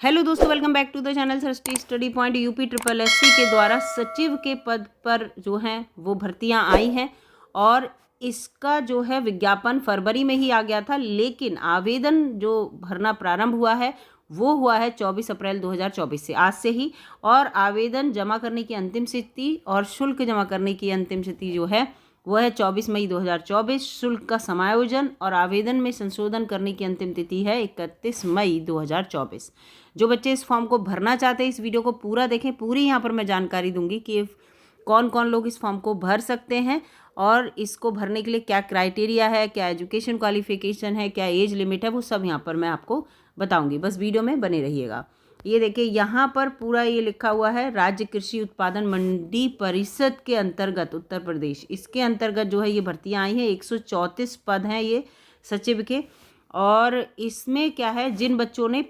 Hello दोस्तों, welcome back to the channel Saraswati study point. UP triple SC के द्वारा सचिव के पद पर जो हैं वो भर्तियां आई हैं और इसका जो है विज्ञापन फरवरी में ही आ गया था, लेकिन आवेदन जो भरना प्रारंभ हुआ है वो हुआ है 24 अप्रैल 2024 से, आज से ही। और आवेदन जमा करने की अंतिम तिथि और शुल्क जमा करने की अंतिम तिथि जो है वो है 24 मई 2024। शुल्क का समायोजन और आवेदन में संशोधन करने की अंतिम तिथि है 31 मई 2024। जो बच्चे इस फॉर्म को भरना चाहते हैं इस वीडियो को पूरा देखें। पूरी यहाँ पर मैं जानकारी दूंगी कि कौन कौन लोग इस फॉर्म को भर सकते हैं और इसको भरने के लिए क्या क्राइटेरिया है, क्या एजुकेशन क्वालिफिकेशन है, क्या एज लिमिट है, वो सब यहाँ पर मैं आपको बताऊंगी। बस वीडियो में बने रहिएगा। ये देखिए यहाँ पर पूरा ये लिखा हुआ है, राज्य कृषि उत्पादन मंडी परिषद के अंतर्गत उत्तर प्रदेश, इसके अंतर्गत जो है ये भर्तियाँ आई हैं। 134 पद हैं ये सचिव के। और इसमें क्या है, जिन बच्चों ने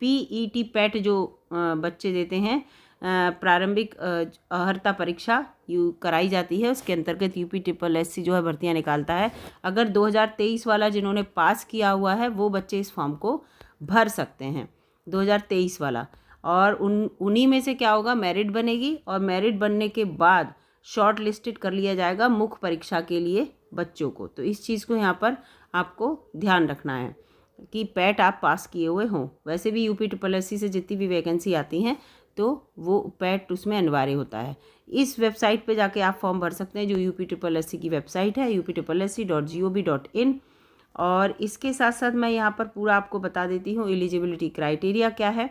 PET पैट जो बच्चे देते हैं, प्रारंभिक अर्हता परीक्षा कराई जाती है, उसके अंतर्गत यूपी ट्रिपल एससी जो है भर्तियां निकालता है। अगर 2023 वाला जिन्होंने पास किया हुआ है वो बच्चे इस फॉर्म को भर सकते हैं, 2023 वाला। और उन्हीं में से क्या होगा, मेरिट बनेगी और मेरिट बनने के बाद शॉर्ट लिस्टेड कर लिया जाएगा मुख्य परीक्षा के लिए बच्चों को। तो इस चीज़ को यहाँ पर आपको ध्यान रखना है कि पैट आप पास किए हुए हों। वैसे भी यूपी ट्रिपल एससी से जितनी भी वैकेंसी आती हैं तो वो पैट उसमें अनिवार्य होता है। इस वेबसाइट पे जाके आप फॉर्म भर सकते हैं जो यूपी ट्रिपल एससी की वेबसाइट है, uptripplesc.gov.in। और इसके साथ साथ मैं यहाँ पर पूरा आपको बता देती हूँ एलिजिबिलिटी क्राइटेरिया क्या है।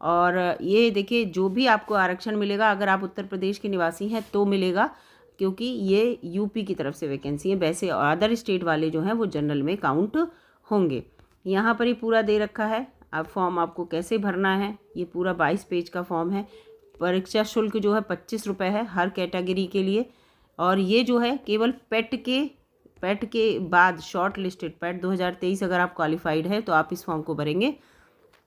और ये देखिए, जो भी आपको आरक्षण मिलेगा, अगर आप उत्तर प्रदेश के निवासी हैं तो मिलेगा, क्योंकि ये यूपी की तरफ से वैकेंसी है। वैसे अदर स्टेट वाले जो हैं वो जनरल में काउंट होंगे। यहाँ पर ही पूरा दे रखा है अब फॉर्म आपको कैसे भरना है। ये पूरा 22 पेज का फॉर्म है। परीक्षा शुल्क जो है 25 रुपये है हर कैटेगरी के लिए। और ये जो है केवल पैट के बाद शॉर्ट लिस्टेड पैट 2023 अगर आप क्वालिफाइड है तो आप इस फॉर्म को भरेंगे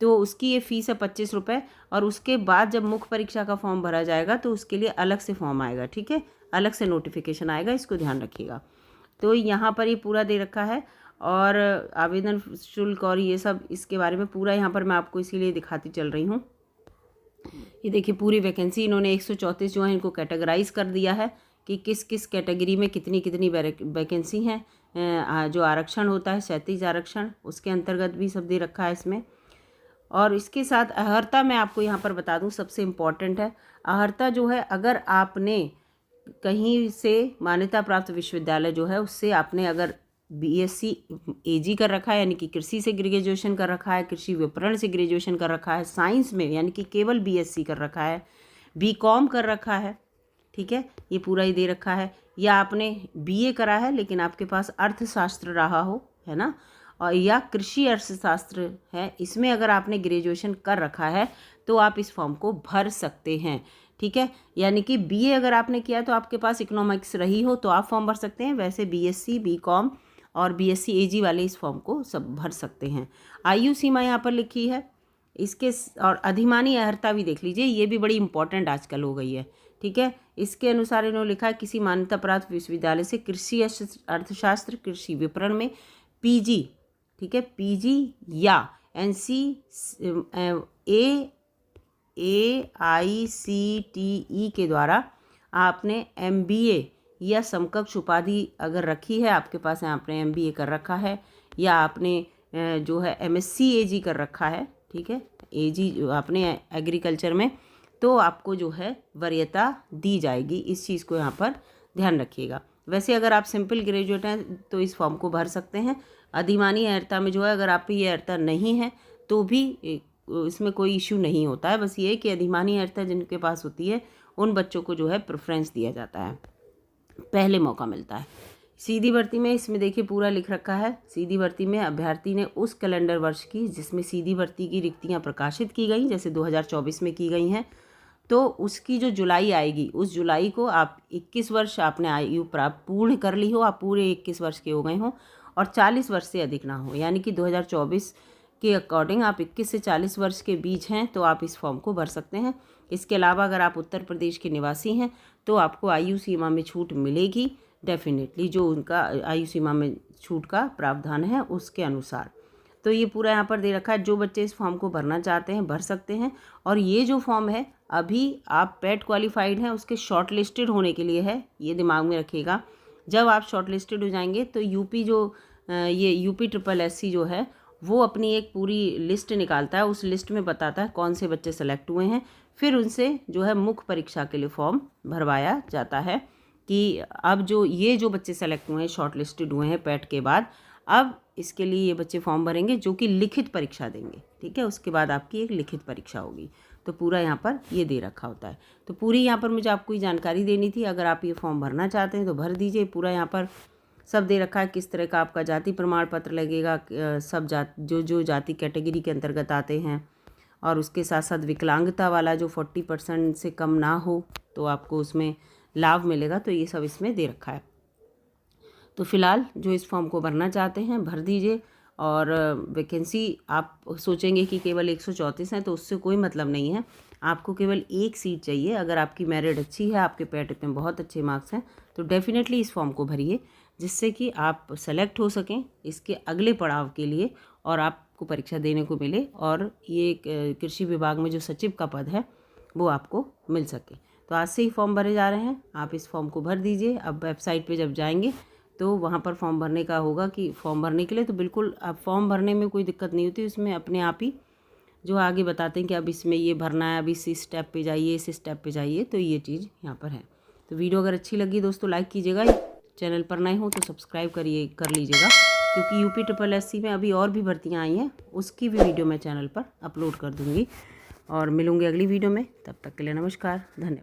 तो उसकी ये फ़ीस है 25 रुपये। और उसके बाद जब मुख्य परीक्षा का फॉर्म भरा जाएगा तो उसके लिए अलग से फॉर्म आएगा, ठीक है, अलग से नोटिफिकेशन आएगा, इसको ध्यान रखिएगा। तो यहाँ पर ये पूरा दे रखा है और आवेदन शुल्क और ये सब इसके बारे में पूरा यहाँ पर मैं आपको इसीलिए दिखाती चल रही हूँ। ये देखिए पूरी वैकेंसी इन्होंने 134 जो है इनको कैटेगराइज कर दिया है कि किस किस कैटेगरी में कितनी कितनी वैकेंसी हैं। जो आरक्षण होता है 37 आरक्षण, उसके अंतर्गत भी सब दे रखा है इसमें। और इसके साथ अहर्ता मैं आपको यहाँ पर बता दूँ, सबसे इम्पॉर्टेंट है अहर्ता जो है, अगर आपने कहीं से मान्यता प्राप्त विश्वविद्यालय जो है उससे आपने अगर BSc AG कर रखा है, यानी कि कृषि से ग्रेजुएशन कर रखा है, कृषि विपणन से ग्रेजुएशन कर रखा है, साइंस में यानी कि केवल BSc कर रखा है, BCom कर रखा है, ठीक है, ये पूरा ही दे रखा है। या आपने BA करा है लेकिन आपके पास अर्थशास्त्र रहा हो, है ना, और या कृषि अर्थशास्त्र है, इसमें अगर आपने ग्रेजुएशन कर रखा है तो आप इस फॉर्म को भर सकते हैं, ठीक है। यानी कि BA अगर आपने किया तो आपके पास इकोनॉमिक्स रही हो तो आप फॉर्म भर सकते हैं। वैसे BSc BCom और BSc AG वाले इस फॉर्म को सब भर सकते हैं। आयु सीमा यहाँ पर लिखी है इसके, और अधिमानी अर्हता भी देख लीजिए, ये भी बड़ी इंपॉर्टेंट आजकल हो गई है, ठीक है। इसके अनुसार इन्होंने लिखा है किसी मान्यता प्राप्त विश्वविद्यालय से कृषि अर्थशास्त्र कृषि विपणन में PG, ठीक है, PG या AICTE के द्वारा आपने MBA या समकक्ष उपाधि अगर रखी है, आपके पास है, आपने MBA कर रखा है या आपने जो है MSc AG कर रखा है, ठीक है, AG जो आपने एग्रीकल्चर में, तो आपको जो है वरीयता दी जाएगी। इस चीज़ को यहाँ पर ध्यान रखिएगा। वैसे अगर आप सिंपल ग्रेजुएट हैं तो इस फॉर्म को भर सकते हैं। अधिमानी अर्हता में जो है अगर आप ये अर्हता नहीं है तो भी इसमें कोई इशू नहीं होता है। बस ये कि अधिमानी अर्हता जिनके पास होती है उन बच्चों को जो है प्रेफरेंस दिया जाता है, पहले मौका मिलता है। सीधी भर्ती में इसमें देखिए पूरा लिख रखा है, सीधी भर्ती में अभ्यर्थी ने उस कैलेंडर वर्ष की जिसमें सीधी भर्ती की रिक्तियां प्रकाशित की गई, जैसे 2024 में की गई हैं, तो उसकी जो जुलाई आएगी उस जुलाई को आप 21 वर्ष आपने आयु प्राप्त पूर्ण कर ली हो, आप पूरे 21 वर्ष के हो गए हों और 40 वर्ष से अधिक ना हो, यानी कि 2024 के अकॉर्डिंग आप 21 से 40 वर्ष के बीच हैं तो आप इस फॉर्म को भर सकते हैं। इसके अलावा अगर आप उत्तर प्रदेश के निवासी हैं तो आपको आयु सीमा में छूट मिलेगी डेफिनेटली, जो उनका आयु सीमा में छूट का प्रावधान है उसके अनुसार। तो ये पूरा यहाँ पर दे रखा है। जो बच्चे इस फॉर्म को भरना चाहते हैं भर सकते हैं। और ये जो फॉर्म है अभी आप पेट क्वालिफाइड हैं उसके शॉर्ट लिस्टेड होने के लिए है, ये दिमाग में रखिएगा। जब आप शॉर्ट लिस्टेड हो जाएंगे तो यूपी ये UPSSC जो है वो अपनी एक पूरी लिस्ट निकालता है। उस लिस्ट में बताता है कौन से बच्चे सेलेक्ट हुए हैं, फिर उनसे जो है मुख्य परीक्षा के लिए फॉर्म भरवाया जाता है कि अब जो बच्चे सेलेक्ट हुए हैं, शॉर्ट लिस्टेड हुए हैं पेट के बाद, अब इसके लिए ये बच्चे फॉर्म भरेंगे जो कि लिखित परीक्षा देंगे। ठीक है, उसके बाद आपकी एक लिखित परीक्षा होगी। तो पूरा यहाँ पर ये दे रखा होता है। तो पूरी यहाँ पर मुझे आपको ये जानकारी देनी थी। अगर आप ये फॉर्म भरना चाहते हैं तो भर दीजिए। पूरा यहाँ पर सब दे रखा है, किस तरह का आपका जाति प्रमाण पत्र लगेगा, सब जो जाति कैटेगरी के अंतर्गत आते हैं, और उसके साथ साथ विकलांगता वाला जो 40% से कम ना हो तो आपको उसमें लाभ मिलेगा। तो ये सब इसमें दे रखा है। तो फिलहाल जो इस फॉर्म को भरना चाहते हैं भर दीजिए। और वैकेंसी आप सोचेंगे कि केवल 134 हैं, तो उससे कोई मतलब नहीं है। आपको केवल एक सीट चाहिए। अगर आपकी मेरिट अच्छी है, आपके पेट में बहुत अच्छे मार्क्स हैं, तो डेफिनेटली इस फॉर्म को भरिए, जिससे कि आप सेलेक्ट हो सकें इसके अगले पड़ाव के लिए और आपको परीक्षा देने को मिले, और ये कृषि विभाग में जो सचिव का पद है वो आपको मिल सके। तो आज से ही फॉर्म भरे जा रहे हैं, आप इस फॉर्म को भर दीजिए। अब वेबसाइट पे जब जाएंगे तो वहाँ पर फॉर्म भरने का होगा कि फॉर्म भरने के लिए तो बिल्कुल आप फॉर्म भरने में कोई दिक्कत नहीं होती। उसमें अपने आप ही जो आगे बताते हैं कि अब इसमें ये भरना है, अब इस स्टेप पे जाइए, इस स्टेप पे जाइए। तो ये चीज़ यहाँ पर है। तो वीडियो अगर अच्छी लगी दोस्तों लाइक कीजिएगा, चैनल पर नए हो तो सब्सक्राइब कर लीजिएगा, क्योंकि UPSSC में अभी और भी भर्तियाँ आई हैं, उसकी भी वीडियो मैं चैनल पर अपलोड कर दूँगी। और मिलूँगी अगली वीडियो में, तब तक के लिए नमस्कार, धन्यवाद।